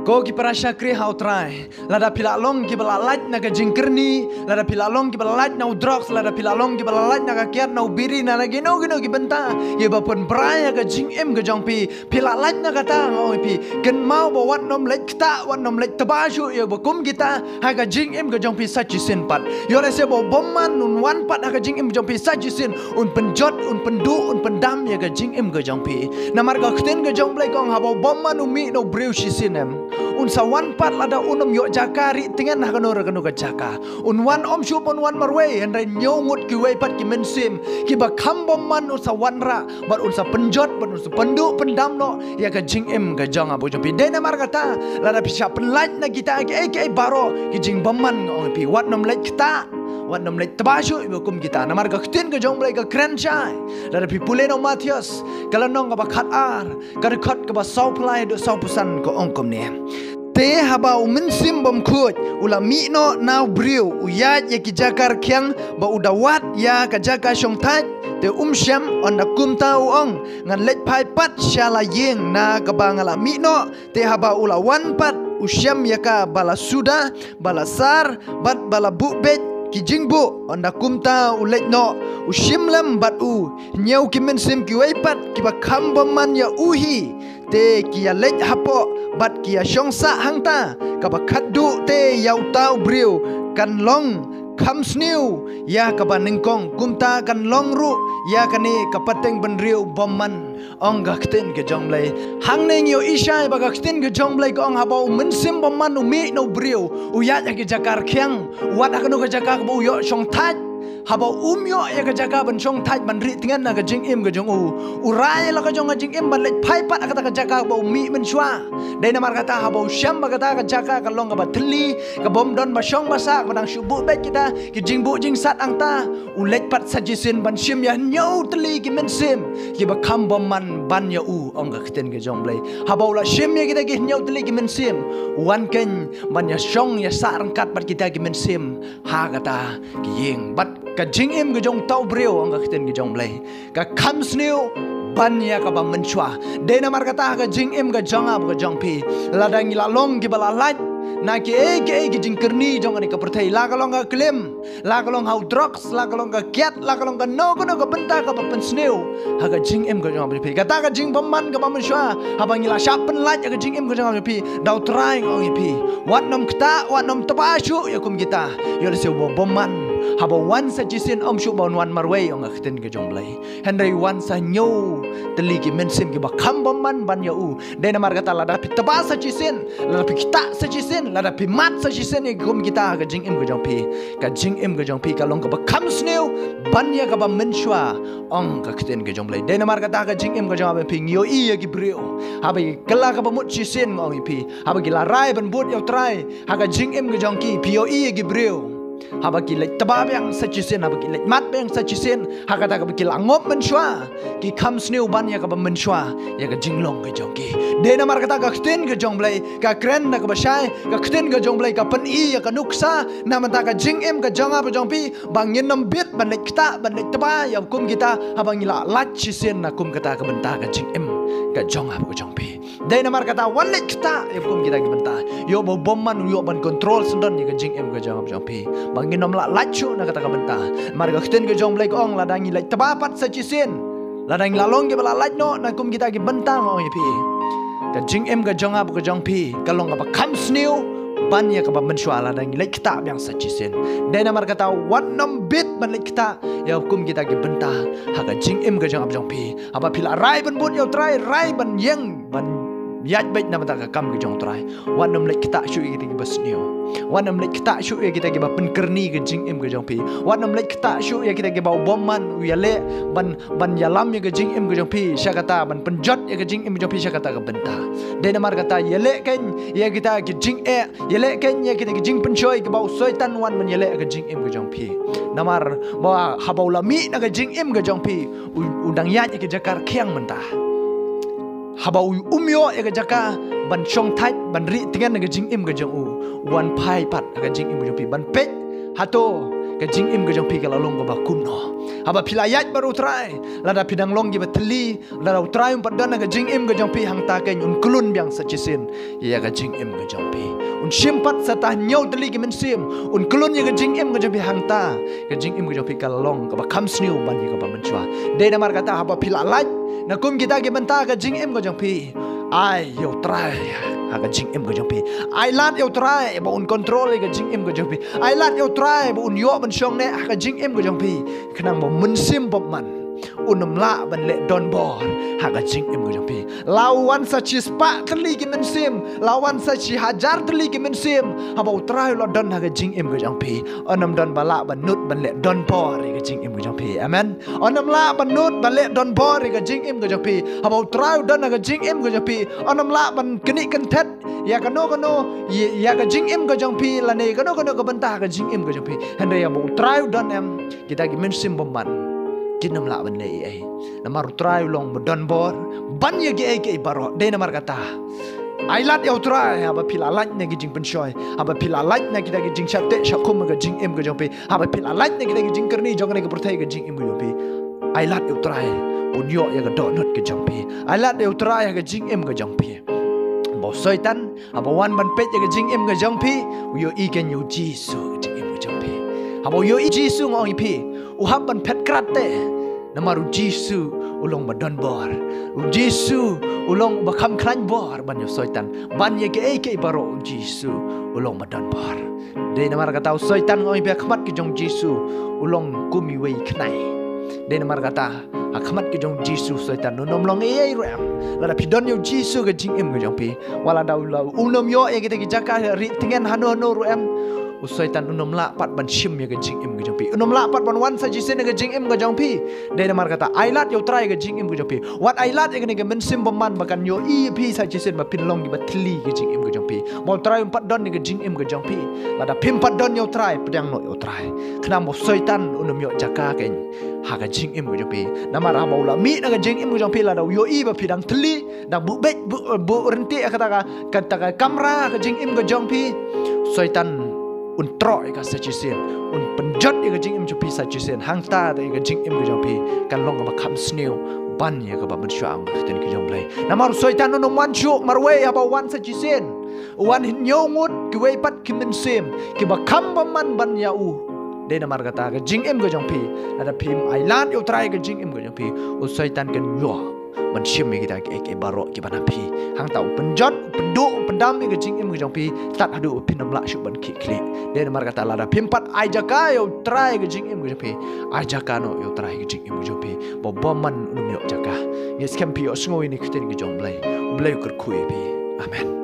Ko ki parasha kri hau trai lada pilalong ki balalaj na ka jingkerni lada pilalong ki balalaj na udrox lada pilalong ki balalaj na ka kiat na ubiri na gino ki benta ye bapun braya ka jing em ka jongpi pilalaj na kata ngoi pi ken mau ba wat nom lek ta wat nom lek tabashu ye bakum kita ha ka jing em ka jongpi sachi sin pat yo le se bo bomman un wan pat ha ka jing em jongpi sachi sin un penjot un pendu un pendam ye ka jing em ka jongpi namar ka khten ka jong blai kong ha bo bomman umi no breu shi sinem un sawan pat lada unum yo jakari tingan ha kanora kanu ka jaka un wan om shup un wan marwe en re nyongut ki wei pat ki mensim ki ba khambom man un sawan ra bat un sa penjot bat un sa pendu pendam no ya ka jing em ka jong abu jompi de na mar kata lada pisha penlaj na kita ke baro ki jing bomman ngong pi wat nom lek kita wat nom lek tabashu ibukum kita namar ka khtin ka jong blai ka kren chai lada pi puleno Matius kalanong ka ba khat ar ka khot ka ba sau plai do sau pusan ko ongkom ne te habau mensim bom khut ula mi no nau briu uyat ye ki jakar kyang ba udawat ya ka jaka shong thai te sham on da kum tau ong ngan lek pai pat shala yeng na ka bangala mi no te habau ula wan pat usyam ya ka bala suda bala sar bat bala bu bet ki jingbu on da kum tau lek no ushim lam bat u nyau ki mensim ki wei pat ki ba kham bom man ya uhi te kia lek hapo bat kia shongsa hangta kaba khaddu te yau tau briu kan long kham sniu ya kaba ningkong kumta kan long ru ya kani kapateng benriu bomman ong gakten ke jonglei hang neng yo isai baga kten ke jonglei ko ong habau mensim bomman umi no briu uyat ya ke jakar kyang wat akanu ke jakar bo yo shong thai habau umyo ya ka jaga ban chong thai ban ri tingan na ka jing im ka jong u urai la ka jong ka jing im ban lek phai pat ka jaga bau mi men chwa dai na mar kata habau syam ba kata ka jaga ka long ka ba thli ka bom don ba shong ba sa ba dang shubu bet kita ki jing bu jing sat ang ta u lek pat sajisin ban shim ya nyau thli ki men sim ki ba kham bom man ban ya u ong ka khten ka jong blai habau la shim ya kita ki nyau thli ki men sim wan ken ban ya shong ya sa rang kat pat kita ki men sim ha kata ki yeng bat ka jing im ka jong tau breu ang ka khten ka jong blai ka kham sniu ban ya ka ba menchwa de na mar kata ka jing im ka jong ab ka jong pi ladang ila long ki bala laj na ki jing kerni jong ani ka perthai la ka long ka klim la ka long hau drugs la ka long ka kiat la ka long ka no ka benta ka ba pen sniu ha ka jing im ka jong ab pi kata ka jing bomman ka ba menchwa ha bang ila shapen laj ka jing im ka jong ab pi dau trying ong pi wat nom kta wat nom tabashu ya kum kita yo le se bomman haba wan sa jisin om shu bon wan marway ong khten ke jong blai henry wan sa nyo teli ki mensim ki ba kham bom man ban ya u de na mar kata la da pi taba sa jisin la pi kita sa jisin la da pi mat sa jisin ni kum kita ka jing im ke jong pi ka jing im ke jong pi ka long ka ba kham sneu ban ya ka ba menshwa ong ka khten ke jong blai de na mar kata ka jing im ke jong pi ngio i ya ki brio haba kala ka ba mut jisin ong pi haba ki la rai ban but ya trai ha ka jing im ke jong ki pi o i ya ki brio haba ki lek tabab yang sachisin haba ki lek mat yang sachisin hakata ka ki langop menshwa ki kham sneu ban ya ka ba menshwa ya ka jinglong ka jong ki de na mar kata ka khten ka jong blai ka kren na ka ba shai ka khten ka jong blai ka pan i ya ka nuksa na man ta ka jing em ka jong ba jong pi bang yin nam bit ban lek ta ban lek taba ya kum kita haba ngila lach chisin na kum kata ka benta ka jing em ka jong ba ka jong pi de na mar kata wan lek kita ya kum kita ka benta yo bo bomman yo ban control sendon ya ka jing em ka jong ba jong pi bangin nom la lachu na kata ka benta mar ka khten ka jong blai ko ong la dangi lai tabapat sa chisin la dang la long ke bala lach no na kum kita ki benta ngoi pi ka jing em ka jong ab ka jong pi ka long ka ba kham sniu ban ya ka ba menshwa la dangi lai kita yang sa chisin de na mar kata wat nom bit ban lai kita ya kum kita ki benta ha ka jing em ka jong ab jong pi aba pila rai ban but yo trai rai ban yeng ban yat baik nama tak kam ke jong trai wan nom lek kita shu kita ki basnio wan nom lek kita shu kita ki ba penkerni ke jing em ke jong pi wan nom lek kita shu ya kita ki ba bomman ya le ban yalam ya ke jing em ke jong pi syakata ban penjot ya ke jing em ke jong pi syakata ka benta de namar kata ya le kan ya kita ki jing ya le kan ya kita ki jing penchoi ki ba soitan wan ban ya le ke jing em ke jong pi namar ba habaulami na ke jing em ke jong pi udang ya ki jakar kyang mentah habau umyo ya jaka ban chong thai ban ri tingan ga jing im ga jong u wan phai pat ga jing im jo pi ban pek hato ke jing im ke jong pi ke la long ke ba kum no haba pilayat baru trai lada pidang long gi batli lada trai padana ke jing im ke jong pi hang ta ke un kulun biang sachisin ya ke jing im ke jong pi un simpat sata nyau teli ke men sim un kulun ya ke jing im ke jong pi hang ta ke jing im ke jong pi ke la long ke ba kam sniu ban ye ke ba menchua de na mar kata haba pilalaj na kum kita ke benta ke jing im ke jong pi ai yo trai aga jing im ke jong pi ai lat yo trai ba un control ke jing im ke jong pi ai lat yo trai ba un yo ban shong ne aga jing im ke jong pi kenang ba mun sim pop man unum la ban le don bor aga jing im ke jong pi lawan sa chi spa tli ke men sim lawan sa chi hajar tli ke men sim haba utrai lo don aga jing im ke jong pi onam don bala ban nut ban le don bor ke jing im ke jong pi amen onam la ban nut ban le don bor ke jing im ke jong pi haba utrai don aga jing im ke jong pi onam la ban keni kan thet ya kano ya ka jing im ke jong pi la ne kano ka banta ka jing im ke jong pi hande ya bo utrai don em kita ke men sim bomban kinam la ban le ai namar utrai long don bor ban ye ke baro de namar kata ai lat yo trai haba pilalat ne ki jing pensoi haba pilalat ne kita ki jing chatte shakum ga jing im ga jong pi haba pilalat ne kita ki jing kerni jong ne ka perthai ga jing im ga jong pi ai lat yo trai un yo ya ga do not ga jong pi ai lat yo trai ga jing im ga jong pi bo soitan haba wan ban pet ga jing im ga jong pi yo i ken yo jisu ga jing im ga jong pi haba yo i jisu ngoi pi u hab ban pet kratte namaru jisu ulong badon bor jisu ulong bakam klan bor ban yo soitan ban ye ke baro jisu ulong badon bor de namar kata soitan ngoi be khmat ki jong jisu ulong kumi wei khnai de namar kata akhmat ki jong jisu soitan no nom long ei ram la pidon yo jisu ga jing im ga jong pi wala daw la unom yo ye kita ki jaka ri tingen hano ru em soitan unom la pat ban shim ye ga jing im ga jong pi unom la pat ban wan sa jisen ga jing im ga jong pi de namar kata ailat yo trai ga jing im ga jong pi wat ailat ye ga men sim baman bakan yo i pi sa jisen ba pin long gi batli ga jing im ga jong pi mo trai pat don ga jing im ga jong pi la da pim pat don yo trai pedang no yo trai khnam bo soitan unom yo jaka ken ha ga jing im ga jong pi namar ha maula mi na ga jing im ga jong pi la da yo i ba pidang tli da bu bet bu renti kata ka kamera ga jing im ga jong pi soitan un tro ka sa chisen un penjot ga jing im chu pi sa chisen hang ta da ga jing im ga jong pi kan long ba kham sneu ban ye ga ba men shuang ten ki jong blai namar soitan no man chu marwe ya ba wan sa chisen wan hin yo ngut ki we pat ki men sem ki ba kham ba man ban ya u de namar kata ga jing im ga jong pi ada phim ai lat yo trai ga jing im ga jong pi u soitan kan yo man shim mi kita ke baro ki bana pi hang tau penjot pendu pendam mi ke jing im ke jong pi tat adu pinam la shu ban ki kli de mar kata la da pimpat ai jaka yo trai ke jing im ke jong pi ai jaka no yo trai ke jing im ke jong pi bo boman um yo jaka yes kam pi o sngo ini kiten ke jong blai kur kui pi amen